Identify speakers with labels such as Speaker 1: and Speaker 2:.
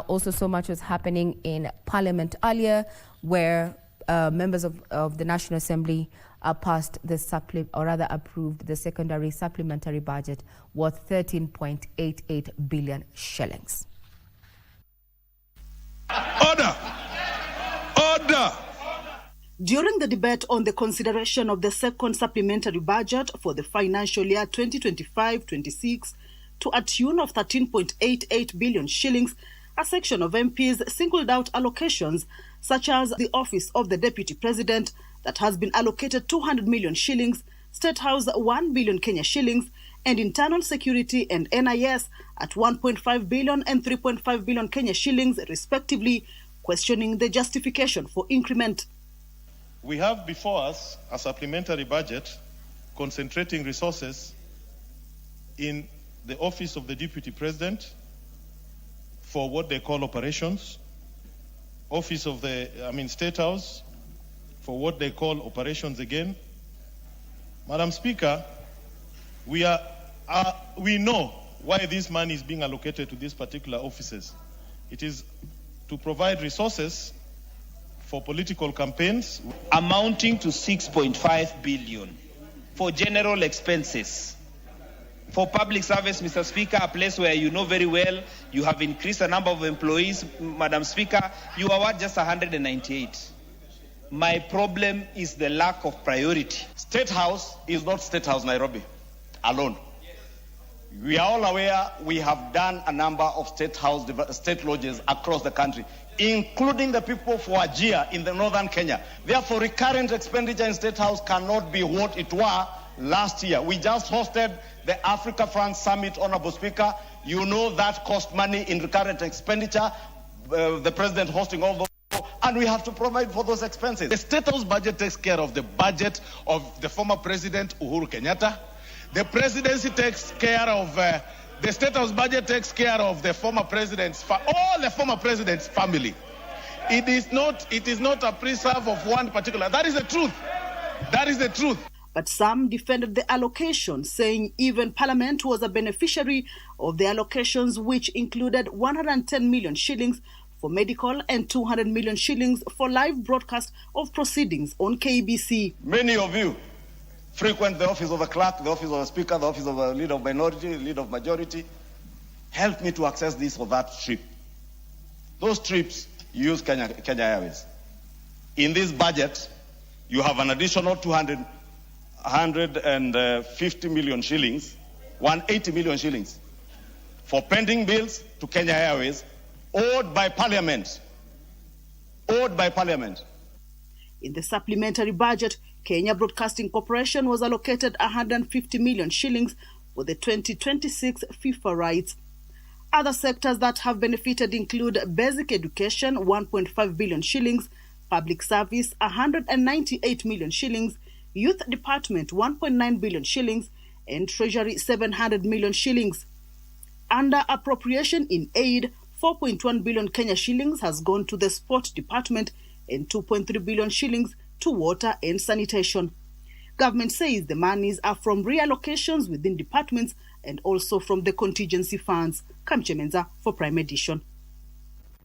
Speaker 1: Also, so much was happening in Parliament earlier, where members of the National Assembly passed the approved the secondary supplementary budget worth 13.88 billion shillings.
Speaker 2: Order! Order!
Speaker 3: During the debate on the consideration of the second supplementary budget for the financial year 2025-26 to a tune of 13.88 billion shillings, a section of MPs singled out allocations such as the Office of the Deputy President that has been allocated 200 million shillings, State House 1 billion Kenya shillings, and Internal Security and NIS at 1.5 billion and 3.5 billion Kenya shillings respectively, questioning the justification for increment.
Speaker 4: We have before us a supplementary budget concentrating resources in the Office of the Deputy President for what they call operations, Office of the, State House for what they call operations again. Madam Speaker, we know why this money is being allocated to these particular offices. It is to provide resources for political campaigns
Speaker 5: amounting to 6.5 billion for general expenses. For public service, Mr. Speaker, a place where you know very well, you have increased the number of employees. Madam Speaker, you are worth just 198. My problem is the lack of priority.
Speaker 6: State House is not State House Nairobi alone. We are all aware we have done a number of state lodges across the country, including the people for Wajir in the northern Kenya. Therefore, recurrent expenditure in State House cannot be what it was last year. We just hosted the Africa France Summit, Honorable Speaker. You know that cost money in recurrent expenditure, the President hosting all those, and we have to provide for those expenses.
Speaker 2: The State House budget takes care of the budget of the former President Uhuru Kenyatta. The presidency takes care of, the State House budget takes care of the former president's, all the former president's family. It is not a preserve of one particular. That is the truth. That is the truth.
Speaker 3: But some defended the allocation, saying even Parliament was a beneficiary of the allocations, which included 110 million shillings for medical and 200 million shillings for live broadcast of proceedings on KBC.
Speaker 6: Many of you frequent the office of the clerk, the office of the speaker, the office of the leader of minority, leader of majority. Help me to access this or that trip. Those trips, you use Kenya Airways. In this budget, you have an additional 150 million shillings, 180 million shillings for pending bills to Kenya Airways, owed by Parliament. Owed by Parliament.
Speaker 3: In the supplementary budget, Kenya Broadcasting Corporation was allocated 150 million shillings for the 2026 FIFA rights. Other sectors that have benefited include basic education, 1.5 billion shillings, public service, 198 million shillings, youth department, 1.9 billion shillings, and treasury, 700 million shillings. Under appropriation in aid, 4.1 billion Kenya shillings has gone to the sport department and 2.3 billion shillings to water and sanitation. Government says the monies are from reallocations within departments and also from the contingency funds. Kamchemenza for Prime Edition.